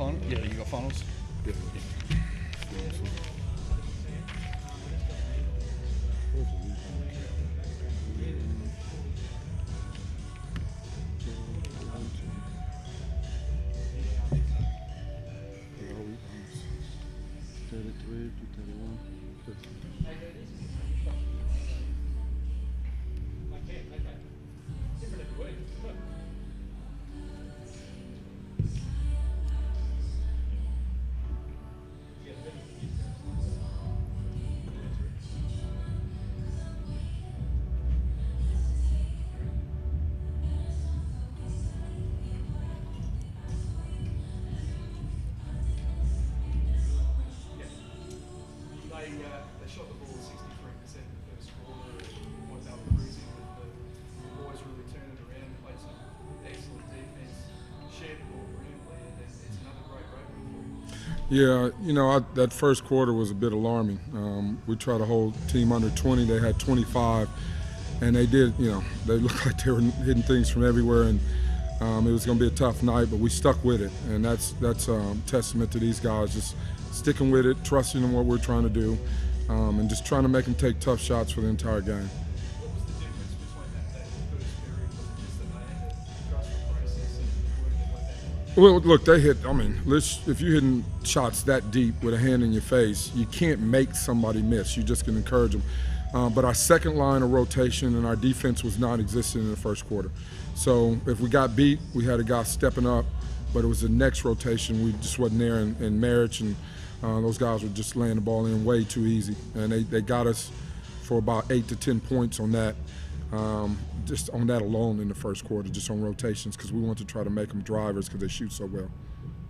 final? Yeah, you got finals? Yeah. They shot the ball 63% in the first quarter, and what they were cruising with the boys really turning it around, played some excellent defense, shared the ball brilliantly, and it's another great road for you. Yeah, you know, that first quarter was a bit alarming. We tried to hold team under 20. They had 25, and they did. You know, they looked like they were hitting things from everywhere, and it was going to be a tough night. But we stuck with it, and that's testament to these guys just sticking with it, trusting in what we're trying to do, and just trying to make them take tough shots for the entire game. What was the difference between that first period? Was it just that they had to trust the process and work it like that? Well, look, they hit. I mean, if you're hitting shots that deep with a hand in your face, you can't make somebody miss. You just can encourage them. But our second line of rotation and our defense was non-existent in the first quarter. So if we got beat, we had a guy stepping up, but it was the next rotation. We just wasn't there in Marriage, and those guys were just laying the ball in way too easy. And they got us for about 8 to 10 points on that, just on that alone in the first quarter, just on rotations, because we want to try to make them drivers because they shoot so well.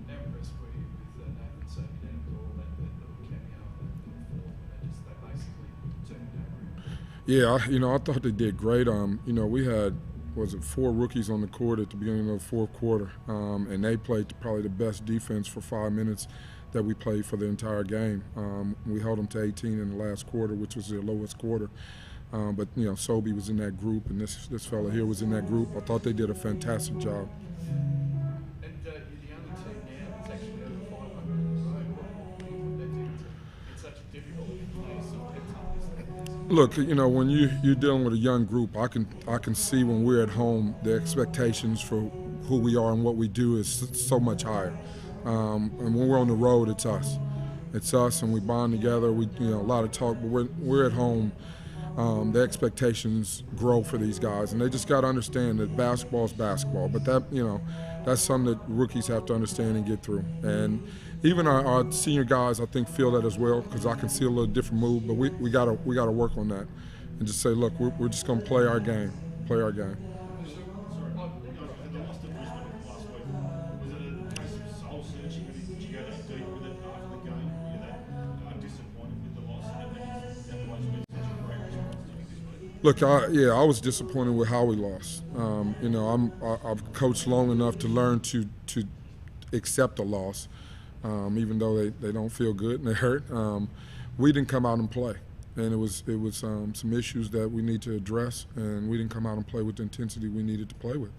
How impressed were you with Nathan Soapy down the goal, that little cameo and they basically turned it over? Yeah, you know, I thought they did great. You know, we had, 4 rookies on the court at the beginning of the fourth quarter, and they played probably the best defense for 5 minutes that we played for the entire game. We held them to 18 in the last quarter, which was their lowest quarter. But you know, Sobey was in that group, and this fella here was in that group. I thought they did a fantastic job. And you're the only team now that's actually over 500 in the road. What put that team in such a difficult place or head-to-head? Look, you know, when you're dealing with a young group, I can see when we're at home, the expectations for who we are and what we do is so much higher. And when we're on the road, it's us. It's us, and we bond together. We, you know, a lot of talk, but we're at home. The expectations grow for these guys, and they just got to understand that basketball is basketball. But that, you know, that's something that rookies have to understand and get through. And even our senior guys, I think, feel that as well, because I can see a little different move. But we gotta work on that, and just say, look, we're just gonna play our game. Look, I was disappointed with how we lost. You know, I've coached long enough to learn to accept a loss, even though they don't feel good and they hurt. We didn't come out and play, and it was some issues that we need to address, and we didn't come out and play with the intensity we needed to play with.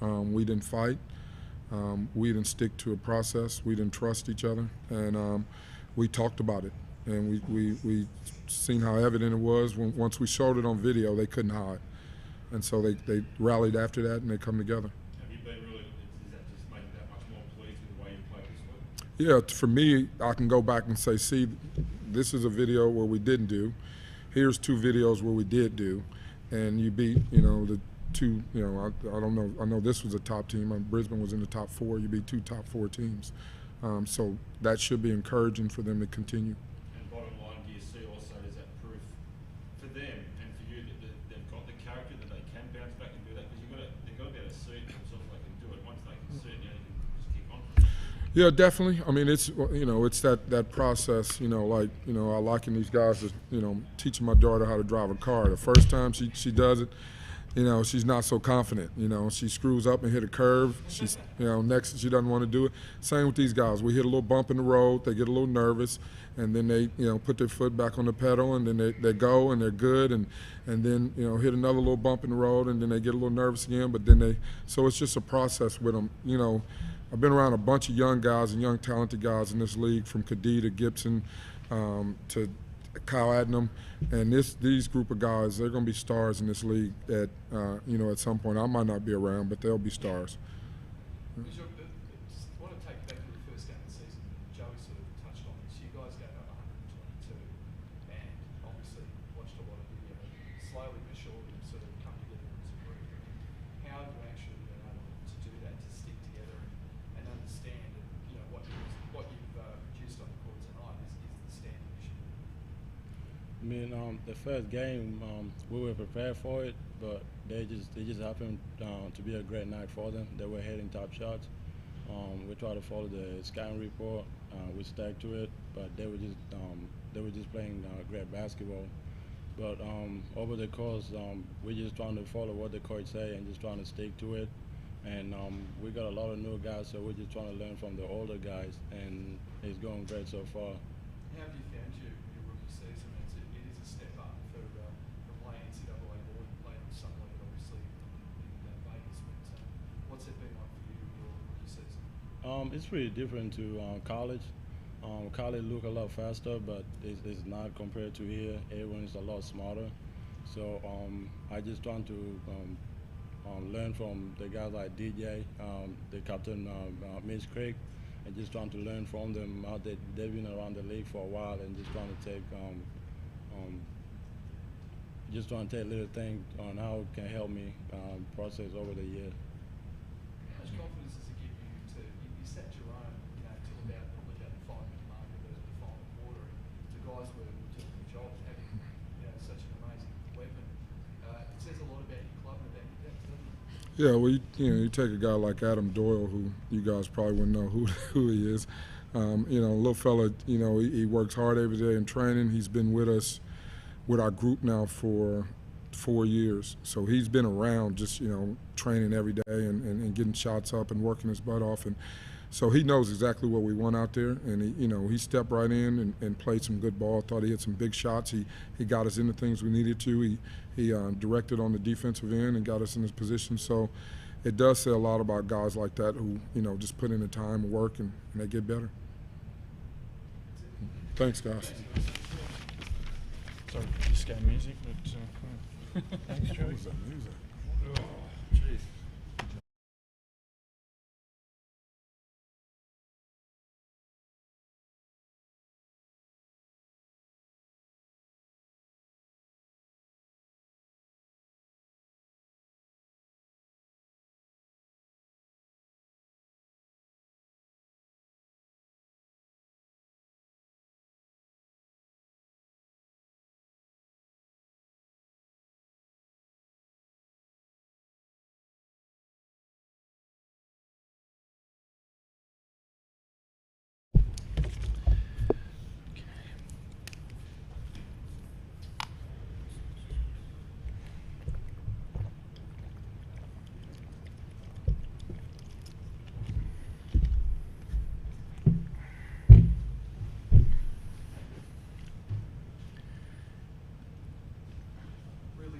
We didn't fight. We didn't stick to a process. We didn't trust each other, and we talked about it. And we seen how evident it was. Once we showed it on video, they couldn't hide. And so they rallied after that, and they come together. Have you been really, is that just making that much more pleased with the way you played this week? Yeah, for me, I can go back and say, see, this is a video where we didn't do. Here's 2 videos where we did do. And you beat, you know, the 2, you know, I don't know. I know this was a top team. Brisbane was in the top 4. You beat 2 top 4 teams. So that should be encouraging for them to continue. Bottom line, do you see also is that proof for them and for you that they've got the character that they can bounce back and do that? Because they've got to be able to see it themselves they can do it. Once they can see it, you know, they can just kick on. Yeah, definitely. I mean, it's, you know, it's that process. You know, like, you know, I liken these guys as, you know, teaching my daughter how to drive a car. The first time she does it, she's not so confident. She screws up and hit a curve. She's, next she doesn't want to do it. Same with these guys. We hit a little bump in the road. They get a little nervous, and then they, put their foot back on the pedal, and then they go and they're good, and then hit another little bump in the road, and then they get a little nervous again. But then so it's just a process with them. I've been around a bunch of young guys and young talented guys in this league, from Kadee to Gibson to Kyle Adnam, and these group of guys, they're going to be stars in this league at some point. I might not be around, but they'll be stars. I want to take you back to the first game of the season. Joey sort of touched on this. You guys gave up 122, and obviously watched a lot of video. Slowly but surely, sort of come together as a group. How have you actually been able to do that, to stick together and understand that, what you've produced on the court tonight is the standing issue? I mean, the first game, we were prepared for it, but they just happened to be a great night for them. They were hitting top shots. We tried to follow the scouting report. We stuck to it, but they were just playing great basketball. But over the course, we're just trying to follow what the coach say and just trying to stick to it. And we got a lot of new guys, so we're just trying to learn from the older guys, and it's going great so far. How have you found your rookie season? It is a step up from playing NCAA ball and playing with some league, obviously, in Vegas. But what's it been like for you in your rookie season? It's pretty different to college. College look a lot faster, but it's not compared to here. Everyone's a lot smarter. So I just trying to learn from the guys like DJ, the captain, Mitch Craig, and just trying to learn from them. They've been around the league for a while, and just trying to take little things on how it can help me process over the year. How much confidence does it give you to you set your own, till probably about the 5-minute mark of the final quarter, and the guys were doing the job, having such an amazing weapon. It says a lot about your club and about your depth, doesn't it? Yeah, well, you take a guy like Adam Doyle, who you guys probably wouldn't know who he is. Little fella, he works hard every day in training. He's been with us, with our group now for 4 years. So he's been around just, training every day and getting shots up and working his butt off. And so he knows exactly what we want out there. And he stepped right in and played some good ball. Thought he had some big shots. He got us into things we needed to. He directed on the defensive end and got us in his position. So it does say a lot about guys like that who, just put in the time and work and they get better. Thanks, guys. Sorry, just got music, but thanks, Joey. Music. Oh, jeez.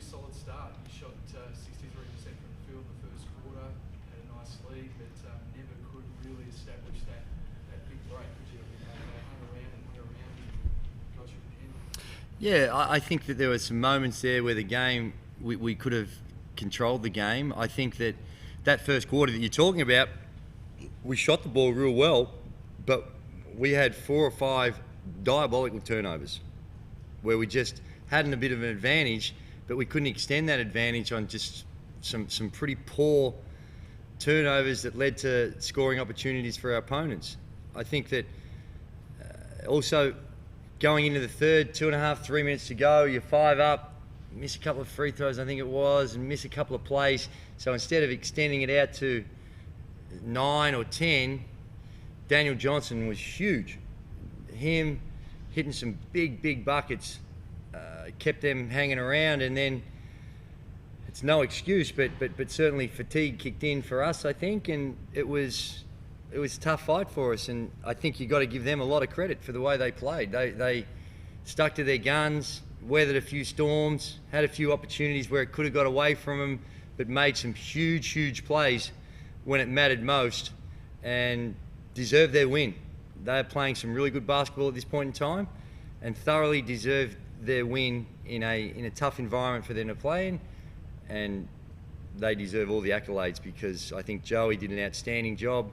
Solid start. You shot 63% from the field in the first quarter, had a nice lead, but never could really establish that big break, could you? Hung around and got you in the end. Yeah, I think that there were some moments there where the game, we could have controlled the game. I think that first quarter that you're talking about, we shot the ball real well, but we had 4 or 5 diabolical turnovers where we just had a bit of an advantage, but we couldn't extend that advantage on just some pretty poor turnovers that led to scoring opportunities for our opponents. I think that also going into the third, 2.5, 3 minutes to go, you're 5 up, miss a couple of free throws, I think it was, and miss a couple of plays. So instead of extending it out to 9 or 10, Daniel Johnson was huge. Him hitting some big buckets kept them hanging around, and then it's no excuse, but certainly fatigue kicked in for us, I think, and it was a tough fight for us. And I think you got to give them a lot of credit for the way they played. They stuck to their guns, weathered a few storms, had a few opportunities where it could have got away from them, but made some huge plays when it mattered most, and deserved their win. They're playing some really good basketball at this point in time, and thoroughly deserved their win in a tough environment for them to play in, and they deserve all the accolades because I think Joey did an outstanding job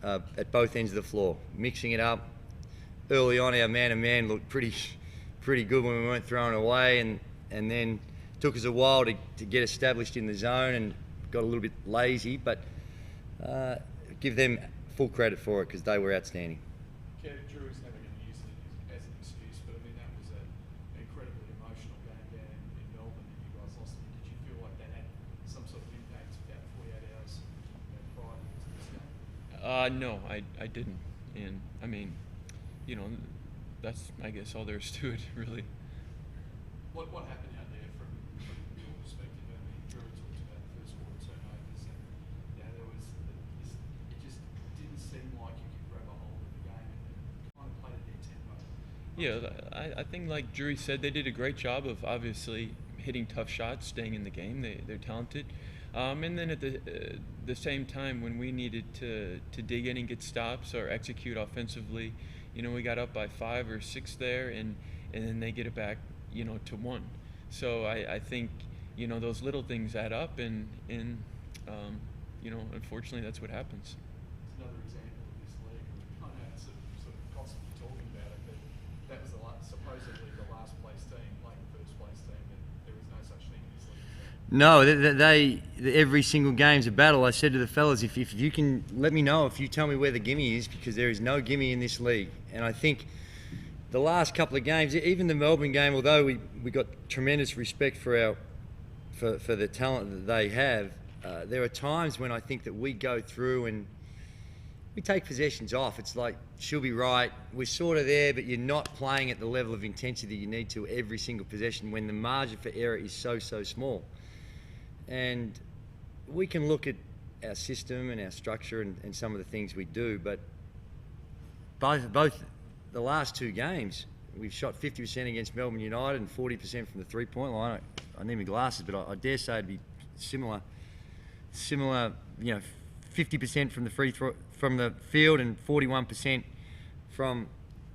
at both ends of the floor, mixing it up. Early on, our man-to-man looked pretty good when we weren't throwing away, and then took us a while to get established in the zone and got a little bit lazy, but give them full credit for it because they were outstanding. Kev, Drew's never going to use it as an excuse, but I mean, that was an incredibly emotional game down in Melbourne that you guys lost. Did you feel like that had some sort of impact about 48 hours prior to this game? No, I didn't. And I mean, you know, that's, I guess, all there is to it, really. What happened out there from your perspective? I mean, Drew talked about the first quarter turnovers, and there was it just didn't seem like you could grab a hold of the game and kind of played at their tempo. Yeah, I think like Drury said, they did a great job of obviously hitting tough shots, staying in the game. They're talented. And then at the same time, when we needed to dig in and get stops or execute offensively, you know, we got up by 5 or 6 there, and then they get it back, you know, to 1. So I think, you know, those little things add up, and you know, unfortunately, that's what happens. It's another example of this league. I know it's sort of constantly talking about it, but that was supposedly the last place team playing the first place team, and there is no such thing in this league. No, every single game's a battle. I said to the fellas, if you can let me know, if you tell me where the gimme is, because there is no gimme in this league. And I think the last couple of games, even the Melbourne game, although we got tremendous respect for the talent that they have, there are times when I think that we go through and we take possessions off. It's like, she'll be right, we're sort of there, but you're not playing at the level of intensity you need to every single possession when the margin for error is so small. And we can look at our system and our structure and some of the things we do, but both the last 2 games, we've shot 50% against Melbourne United and 40% from the three-point line. I need my glasses, but I dare say it'd be similar. You know, 50% from the field and 41% from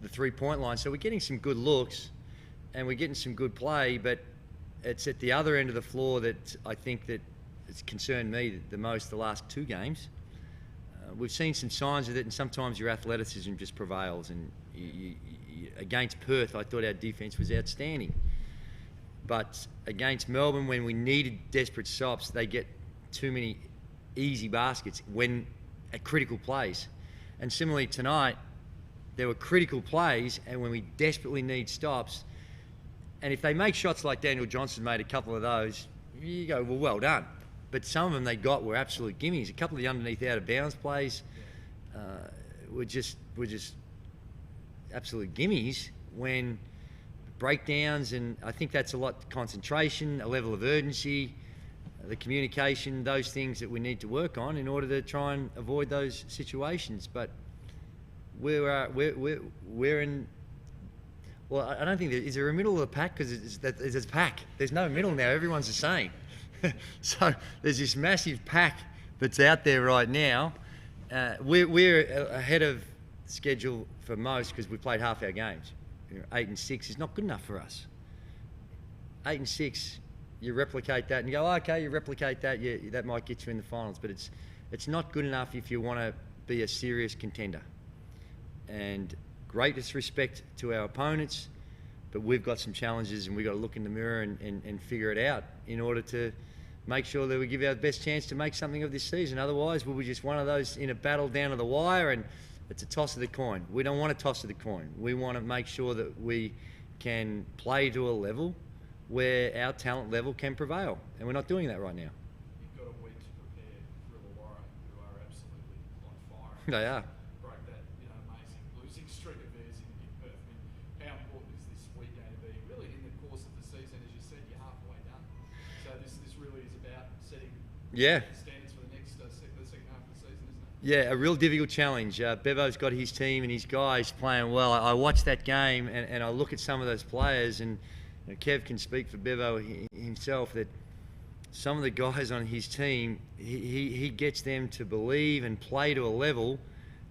the three-point line. So we're getting some good looks, and we're getting some good play, but it's at the other end of the floor that I think that it's concerned me the most the last 2 games. We've seen some signs of it, and sometimes your athleticism just prevails. And against Perth, I thought our defence was outstanding. But against Melbourne, when we needed desperate stops, they get too many easy baskets at critical plays. And similarly tonight, there were critical plays, and when we desperately need stops, and if they make shots like Daniel Johnson made a couple of those, you go, well done. But some of them they got were absolute gimmies. A couple of the underneath out of bounds plays were just absolute gimmies when breakdowns, and I think that's a lot concentration, a level of urgency, the communication, those things that we need to work on in order to try and avoid those situations. But we're in. Well, I don't think is there a middle of the pack, because it's a pack. There's no middle now. Everyone's the same. So there's this massive pack that's out there right now. We're ahead of schedule for most because we played half our games. 8 and 6 is not good enough for us. 8 and 6, you replicate that and you go, oh, okay, you replicate that, yeah, that might get you in the finals, but it's not good enough if you want to be a serious contender. And greatest respect to our opponents, but we've got some challenges, and we've got to look in the mirror and figure it out in order to make sure that we give our best chance to make something of this season. Otherwise, we'll be just one of those in a battle down to the wire, and it's a toss of the coin. We don't want a toss of the coin. We want to make sure that we can play to a level where our talent level can prevail, and we're not doing that right now. You've got a week to prepare for Illawarra, who are absolutely on fire. They are. Break that amazing losing streak of theirs in Perth. I mean, how important is this week going to be? Really, in the course of the season, as you said, you're halfway done. So this really is Yeah. standards for the next the second half of the season, isn't it? Yeah, a real difficult challenge. Bevo's got his team and his guys playing well. I watched that game and I look at some of those players, and you know, Kev can speak for Bevo himself that some of the guys on his team, he gets them to believe and play to a level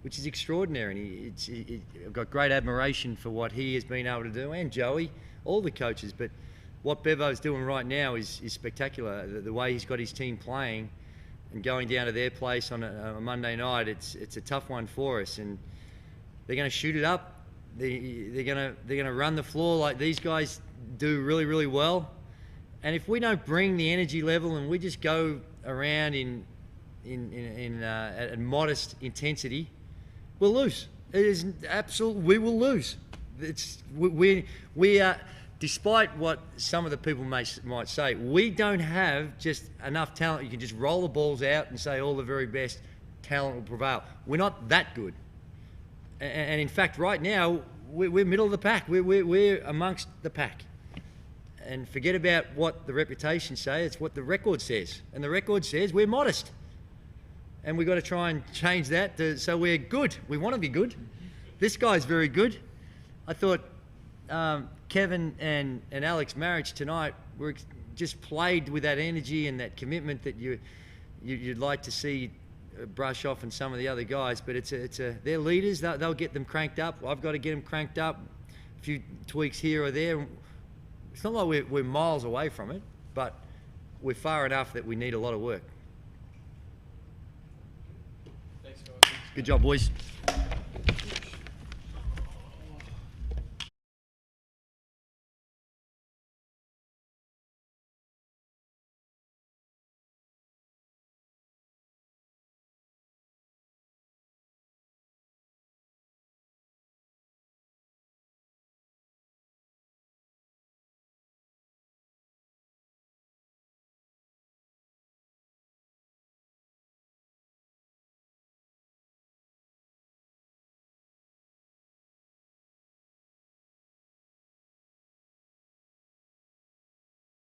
which is extraordinary. And I've got great admiration for what he has been able to do, and Joey, all the coaches. But what Bevo's doing right now is spectacular. The way he's got his team playing and going down to their place on a Monday night, it's a tough one for us. And they're going to shoot it up. They're going to run the floor like these guys do really, really well. And if we don't bring the energy level and we just go around at modest intensity, we'll lose. It is absolute. We will lose. We are. Despite what some of the people might say, we don't have just enough talent. You can just roll the balls out and say all the very best talent will prevail. We're not that good. And in fact, right now, we're middle of the pack. We're amongst the pack. And forget about what the reputation say. It's what the record says. And the record says we're modest. And we've got to try and change that so we're good. We want to be good. This guy's very good. I thought Kevin and Alex's marriage tonight were just played with that energy and that commitment that you'd like to see brush off in some of the other guys. But they're leaders. They'll get them cranked up. I've got to get them cranked up. A few tweaks here or there. It's not like we're miles away from it, but we're far enough that we need a lot of work. Thanks, guys. Good job, boys.